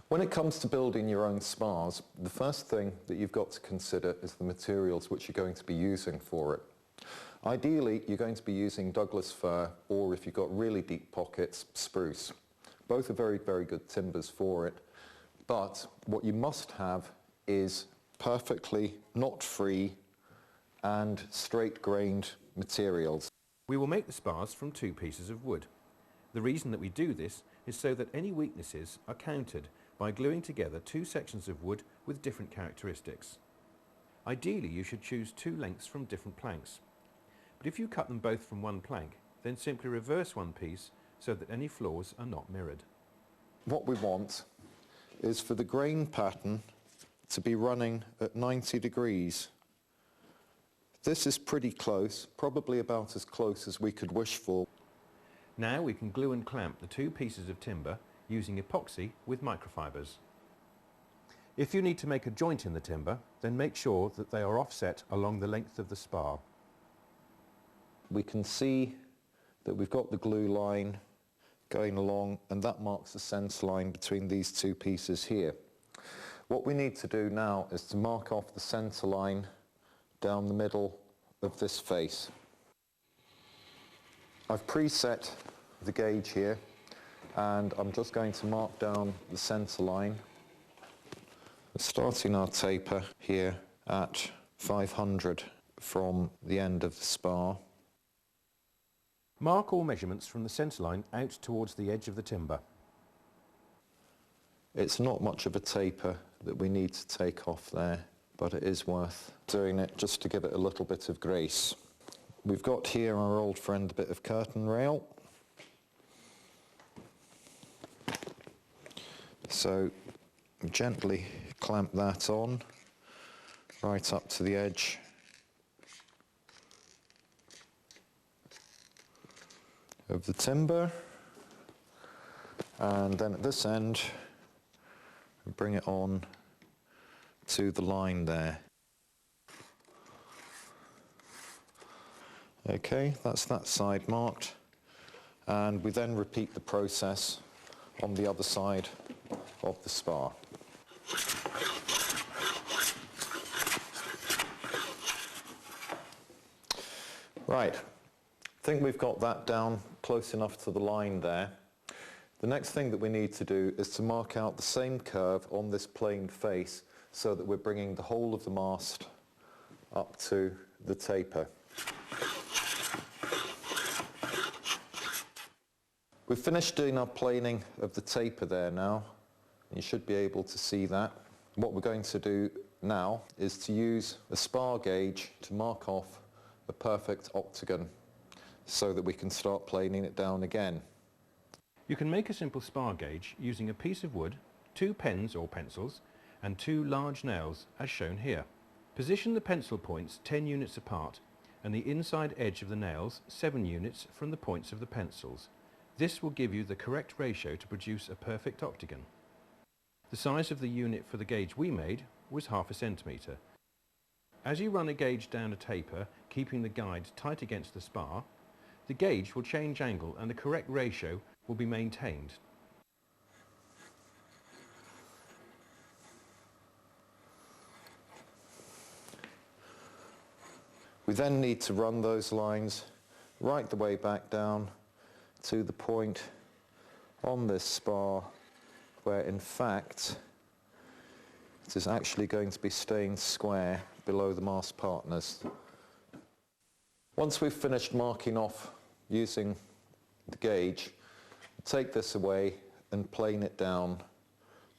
When it comes to building your own spars, the first thing that you've got to consider is the materials which you're going to be using for it. Ideally, you're going to be using Douglas fir, or if you've got really deep pockets, spruce. Both are very, very good timbers for it, but what you must have is perfectly knot-free and straight-grained materials. We will make the spars from 2 pieces of wood. The reason that we do this is so that any weaknesses are countered by gluing together 2 sections of wood with different characteristics. Ideally, you should choose 2 lengths from different planks. But if you cut them both from one plank, then simply reverse one piece so that any flaws are not mirrored. What we want is for the grain pattern to be running at 90 degrees. This is pretty close, probably about as close as we could wish for. Now we can glue and clamp the 2 pieces of timber using epoxy with microfibers. If you need to make a joint in the timber, then make sure that they are offset along the length of the spar. We can see that we've got the glue line going along, and that marks the centre line between these 2 pieces here. What we need to do now is to mark off the centre line down the middle of this face. I've preset the gauge here, and I'm just going to mark down the centre line, starting our taper here at 500 from the end of the spar. Mark all measurements from the centre line out towards the edge of the timber. It's not much of a taper that we need to take off there, but it is worth doing it just to give it a little bit of grace. We've got here our old friend, a bit of curtain rail. So gently clamp that on right up to the edge. Of the timber, and then at this end bring it on to the line there. Okay, that's that side marked, and we then repeat the process on the other side of the spar. Right, I think we've got that down close enough to the line there. The next thing that we need to do is to mark out the same curve on this planed face so that we're bringing the whole of the mast up to the taper. We've finished doing our planing of the taper there now. You should be able to see that. What we're going to do now is to use a spar gauge to mark off a perfect octagon so that we can start planing it down again. You can make a simple spar gauge using a piece of wood, 2 pens or pencils, and 2 large nails as shown here. Position the pencil points 10 units apart and the inside edge of the nails 7 units from the points of the pencils. This will give you the correct ratio to produce a perfect octagon. The size of the unit for the gauge we made was 1/2 centimetre. As you run a gauge down a taper, keeping the guide tight against the spar, the gauge will change angle and the correct ratio will be maintained. We then need to run those lines right the way back down to the point on this spar where in fact it is actually going to be staying square below the mast partners. Once we've finished marking off using the gauge, take this away and plane it down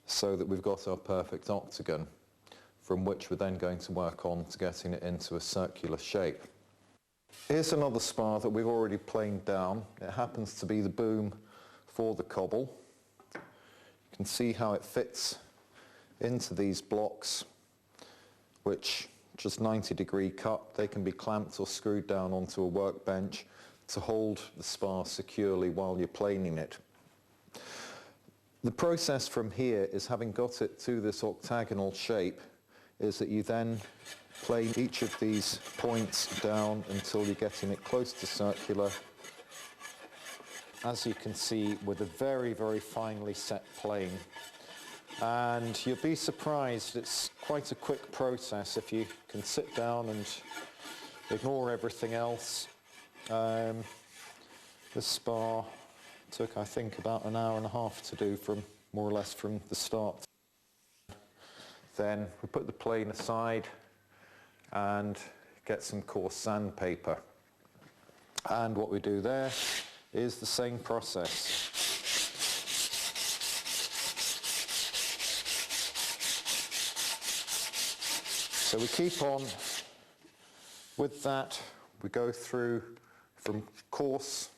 so that we've got our perfect octagon, from which we're then going to work on to getting it into a circular shape. Here's another spar that we've already planed down. It happens to be the boom for the cobble. You can see how it fits into these blocks, which just 90-degree cut. They can be clamped or screwed down onto a workbench to hold the spar securely while you're planing it. The process from here is, having got it to this octagonal shape, is that you then plane each of these points down until you're getting it close to circular. As you can see, with a very, very finely set plane, And you'll be surprised, it's quite a quick process if you can sit down and ignore everything else. This spa took, I think, about an hour and a half to do, from more or less from the start. Then we put the plane aside and get some coarse sandpaper. And what we do there is the same process. So we keep on with that. We go through from coarse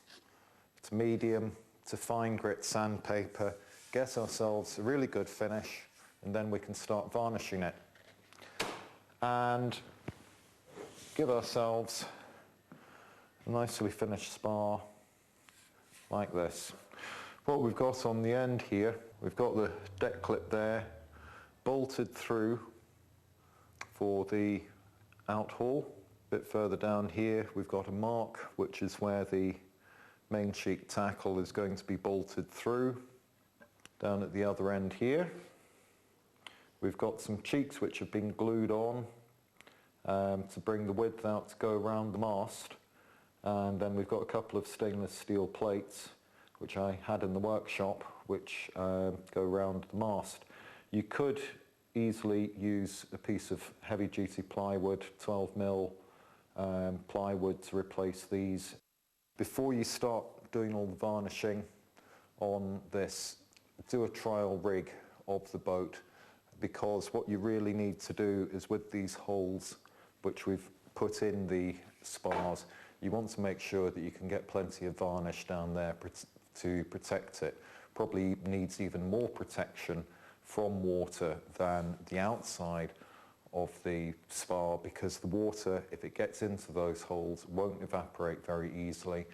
to medium to fine grit sandpaper, get ourselves a really good finish, and then we can start varnishing it. And give ourselves a nicely finished spa like this. What we've got on the end here, we've got the deck clip there, bolted through for the outhaul. A bit further down here we've got a mark, which is where the main sheet tackle is going to be bolted through. Down at the other end here we've got some cheeks which have been glued on to bring the width out to go around the mast, and then we've got a couple of stainless steel plates which I had in the workshop which go around the mast. You could easily use a piece of heavy duty plywood, 12mm plywood, to replace these. Before you start doing all the varnishing on this, do a trial rig of the boat, because what you really need to do is, with these holes which we've put in the spars, you want to make sure that you can get plenty of varnish down there to protect it. Probably needs even more protection from water than the outside of the spar, because the water, if it gets into those holes, won't evaporate very easily,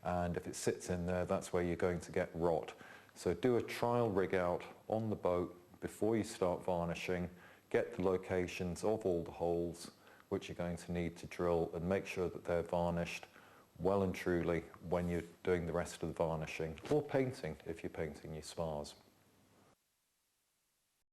and if it sits in there, that's where you're going to get rot. So do a trial rig out on the boat before you start varnishing, get the locations of all the holes which you're going to need to drill, and make sure that they're varnished well and truly when you're doing the rest of the varnishing, or painting if you're painting your spars.